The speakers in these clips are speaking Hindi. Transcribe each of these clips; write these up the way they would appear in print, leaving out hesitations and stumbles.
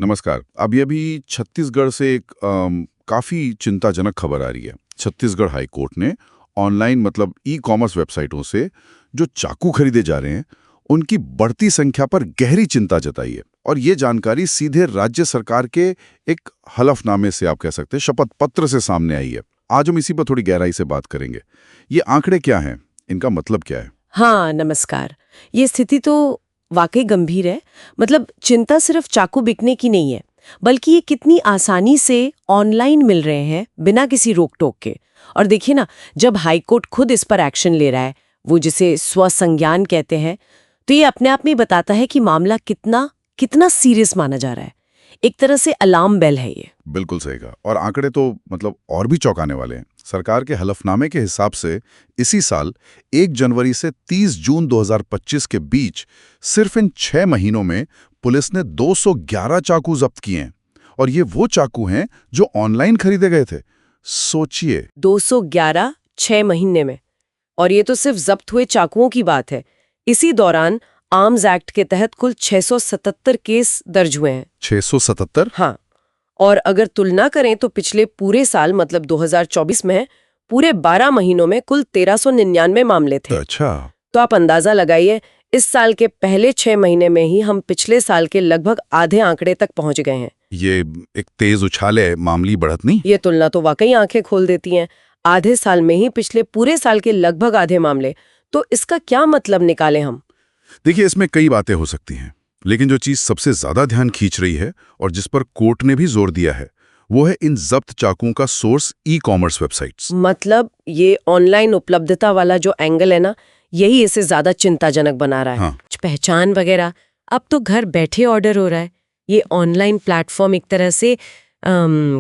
नमस्कार। अभी छत्तीसगढ़ से एक काफ़ी चिंताजनक खबर आ रही है। छत्तीसगढ़ हाई कोर्ट ने ऑनलाइन मतलब ई-कॉमर्स वेबसाइटों से जो चाकू खरीदे जा रहे हैं, उनकी बढ़ती संख्या पर गहरी चिंता जताई है। और ये जानकारी सीधे राज्य सरकार के एक हलफनामे से, आप कह सकते हैं, शपथ पत्र से सामने आई है। आज हम इसी पर थोड़ी गहराई से बात करेंगे। ये आंकड़े क्या हैं? इनका मतलब क्या है? हाँ, नमस्कार। ये स्थिति तो वाकई गंभीर है। मतलब चिंता सिर्फ चाकू बिकने की नहीं है, बल्कि ये कितनी आसानी से ऑनलाइन मिल रहे हैं बिना किसी रोक टोक के। और देखिए ना, जब हाईकोर्ट खुद इस पर एक्शन ले रहा है, वो जिसे स्वसंज्ञान कहते हैं, तो ये अपने आप में बताता है कि मामला कितना कितना सीरियस माना जा रहा है। एक तरह से अलार्म बेल है ये। बिल्कुल सही कहा। और आंकड़े तो मतलब और भी चौंकाने वाले हैं। सरकार के हलफनामे के हिसाब से इसी साल 1 जनवरी से 30 जून 2025 के बीच सिर्फ इन 6 महीनों में पुलिस ने 211 चाकू जब्त किए हैं। और ये वो चाकू हैं जो ऑनलाइन खरीदे गए थे। सोचिए। 211 6 महीने में। और ये तो सिर्फ जब्त हुए चाकुओं की बात है। इसी दौरान आर्म्स एक्ट के तहत कुल 677 केस दर्ज हुए हैं। 677? हाँ। और अगर तुलना करें तो पिछले पूरे साल मतलब 2024 में पूरे 12 महीनों में कुल 1399 मामले थे। अच्छा। तो आप अंदाजा लगाइए, इस साल के पहले 6 महीने में ही हम पिछले साल के लगभग आधे आंकड़े तक पहुंच गए हैं। ये एक तेज उछाल है, मामूली बढ़त नहीं। ये तुलना तो वाकई आंखें खोल देती हैं। आधे साल में ही पिछले पूरे साल के लगभग आधे मामले। तो इसका क्या मतलब निकालें हम? देखिए, इसमें कई बातें हो सकती हैं, लेकिन जो चीज सबसे ज्यादा ध्यान खींच रही है और जिस पर कोर्ट ने भी जोर दिया है, वो है इन जब्त चाकुओं का सोर्स ई-कॉमर्स वेबसाइट्स। मतलब ये ऑनलाइन उपलब्धता वाला जो एंगल है ना, यही इसे ज्यादा चिंताजनक बना रहा है। हाँ। पहचान वगैरह, अब तो घर बैठे ऑर्डर हो रहा है। ये ऑनलाइन प्लेटफॉर्म एक तरह से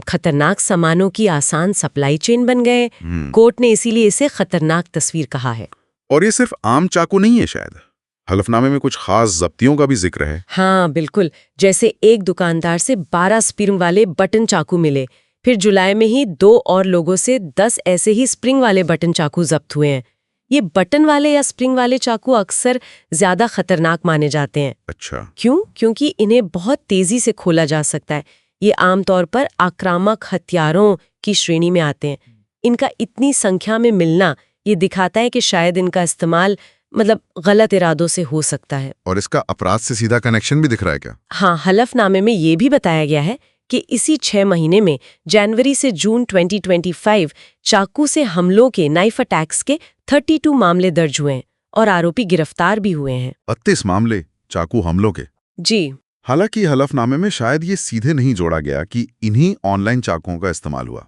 खतरनाक सामानों की आसान सप्लाई चेन बन गए। कोर्ट ने इसीलिए इसे खतरनाक तस्वीर कहा है। और ये सिर्फ आम चाकू नहीं है, शायद हलफनामे में कुछ खास जब्तियों का भी जिक्र है। हाँ बिल्कुल। जैसे एक दुकानदार से 12 स्प्रिंग वाले बटन चाकू मिले। फिर जुलाई में ही 2 और लोगों से 10 ऐसे ही स्प्रिंग वाले बटन चाकू जब्त हुए हैं। ये बटन वाले या स्प्रिंग वाले चाकू अक्सर ज्यादा खतरनाक माने जाते हैं। अच्छा। क्यों? क्योंकि इन्हें बहुत तेजी से खोला जा सकता है। ये आमतौर पर आक्रामक हथियारों की श्रेणी में आते हैं। इनका इतनी संख्या में मिलना ये दिखाता है कि शायद इनका इस्तेमाल मतलब गलत इरादों से हो सकता है। और इसका अपराध से सीधा कनेक्शन भी दिख रहा है क्या? हाँ, हलफनामे में ये भी बताया गया है कि इसी 6 महीने में जनवरी से जून 2025 चाकू से हमलों के नाइफ अटैक्स के 32 मामले दर्ज हुए हैं और आरोपी गिरफ्तार भी हुए हैं। 32 मामले चाकू हमलों के? जी। हालांकि हलफनामे में शायद ये सीधे नहीं जोड़ा गया कि इन्हीं ऑनलाइन चाकुओं का इस्तेमाल हुआ,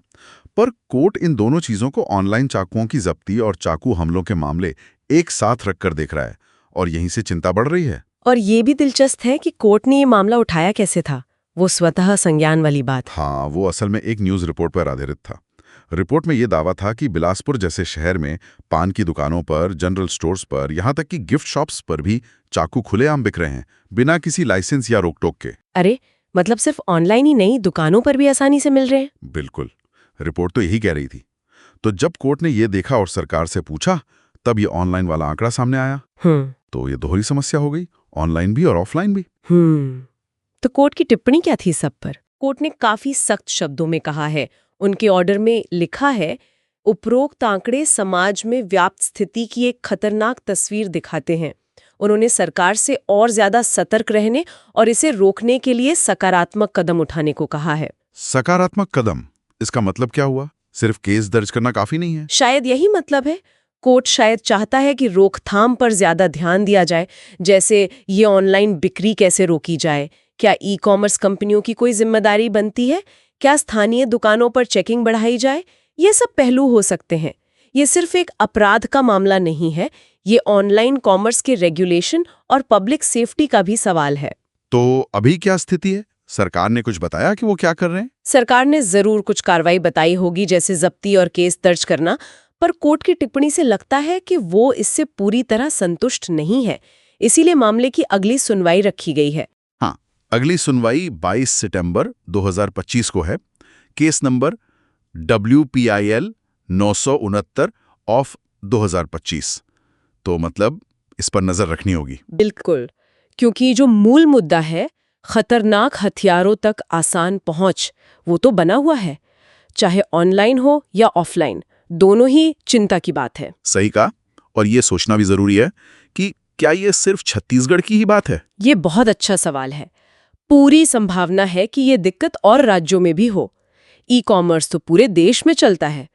पर कोर्ट इन दोनों चीजों को, ऑनलाइन चाकुओं की जब्ती और चाकू हमलों के मामले, एक साथ रखकर देख रहा है। और यहीं से चिंता बढ़ रही है। और ये भी दिलचस्प है कि कोर्ट ने ये मामला उठाया कैसे था। वो स्वतः संज्ञान वाली बात। हाँ, वो असल में एक न्यूज रिपोर्ट पर आधारित था। रिपोर्ट में ये दावा था कि बिलासपुर जैसे शहर में पान की दुकानों पर, जनरल स्टोर्स पर, यहाँ तक कि गिफ्ट शॉप्स पर भी चाकू खुलेआम बिक रहे हैं, बिना किसी लाइसेंस या रोक टोक के। अरे, मतलब सिर्फ ऑनलाइन ही नहीं, दुकानों पर भी आसानी से मिल रहे हैं। बिल्कुल, रिपोर्ट तो यही कह रही थी। तो जब कोर्ट ने ये देखा और सरकार से पूछा, तब ये ऑनलाइन वाला आंकड़ा सामने आया। तो ये दोहरी समस्या हो गई, ऑनलाइन भी और ऑफलाइन भी। तो कोर्ट की टिप्पणी क्या थी सब पर? कोर्ट ने काफी सख्त शब्दों में कहा है। उनके ऑर्डर में लिखा है, उपरोक्त आंकड़े समाज में व्याप्त स्थिति की एक खतरनाक तस्वीर दिखाते हैं। उन्होंने सरकार से और ज्यादा सतर्क रहने और इसे रोकने के लिए सकारात्मक कदम उठाने को कहा है। सकारात्मक कदम? इसका मतलब क्या हुआ? सिर्फ केस दर्ज करना काफी नहीं है? शायद यही मतलब है। कोर्ट शायद चाहता है कि रोकथाम पर ज्यादा ध्यान दिया जाए, जैसे ये ऑनलाइन बिक्री कैसे रोकी जाए, क्या ई-कॉमर्स कंपनियों की कोई जिम्मेदारी बनती है, क्या स्थानीय दुकानों पर चेकिंग बढ़ाई जाए। ये सब पहलू हो सकते हैं। ये सिर्फ एक अपराध का मामला नहीं है, ये ऑनलाइन कॉमर्स के रेगुलेशन और पब्लिक सेफ्टी का भी सवाल है। तो अभी क्या स्थिति है? सरकार ने कुछ बताया कि वो क्या कर रहे हैं? सरकार ने जरूर कुछ कार्रवाई बताई होगी, जैसे जब्ती और केस दर्ज करना, पर कोर्ट की टिप्पणी से लगता है कि वो इससे पूरी तरह संतुष्ट नहीं है। इसीलिए मामले की अगली सुनवाई रखी गई है। हाँ, अगली सुनवाई 22 सितंबर 2025 को है। Case number WPIL 969 of 2025। तो मतलब इस पर नजर रखनी होगी। बिल्कुल, क्योंकि जो मूल मुद्दा है खतरनाक हथियारों तक आसान पहुंच, वो तो बना हुआ है। चाहे ऑनलाइन हो या ऑफलाइन, दोनों ही चिंता की बात है। सही कहा। और ये सोचना भी जरूरी है कि क्या ये सिर्फ छत्तीसगढ़ की ही बात है? ये बहुत अच्छा सवाल है। पूरी संभावना है कि ये दिक्कत और राज्यों में भी हो। ई कॉमर्स तो पूरे देश में चलता है।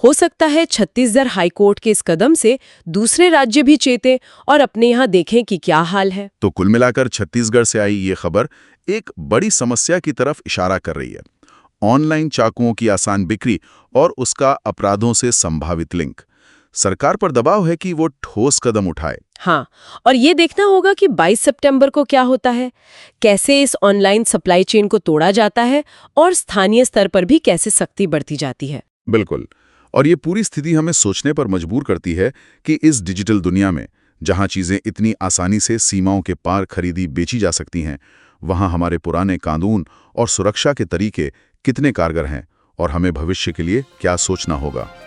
हो सकता है छत्तीसगढ़ हाईकोर्ट के इस कदम से दूसरे राज्य भी चेतें और अपने यहाँ देखें कि क्या हाल है। तो कुल मिलाकर छत्तीसगढ़ से आई ये खबर एक बड़ी समस्या की तरफ इशारा कर रही है। ऑनलाइन चाकुओं की आसान बिक्री और उसका अपराधों से संभावित लिंक। सरकार पर दबाव है कि वो ठोस कदम उठाए। हाँ, और ये देखना होगा कि 22 सितंबर को क्या होता है, कैसे इस ऑनलाइन सप्लाई चेन को तोड़ा जाता है और स्थानीय स्तर पर भी कैसे सख्ती बढ़ती जाती है। बिल्कुल। और ये पूरी स्थिति हमें सोचने पर मजबूर करती है कि इस डिजिटल दुनिया में जहां चीजें इतनी आसानी से सीमाओं के पार खरीदी बेची जा सकती हैं, वहां हमारे पुराने कानून और सुरक्षा के तरीके कितने कारगर हैं और हमें भविष्य के लिए क्या सोचना होगा।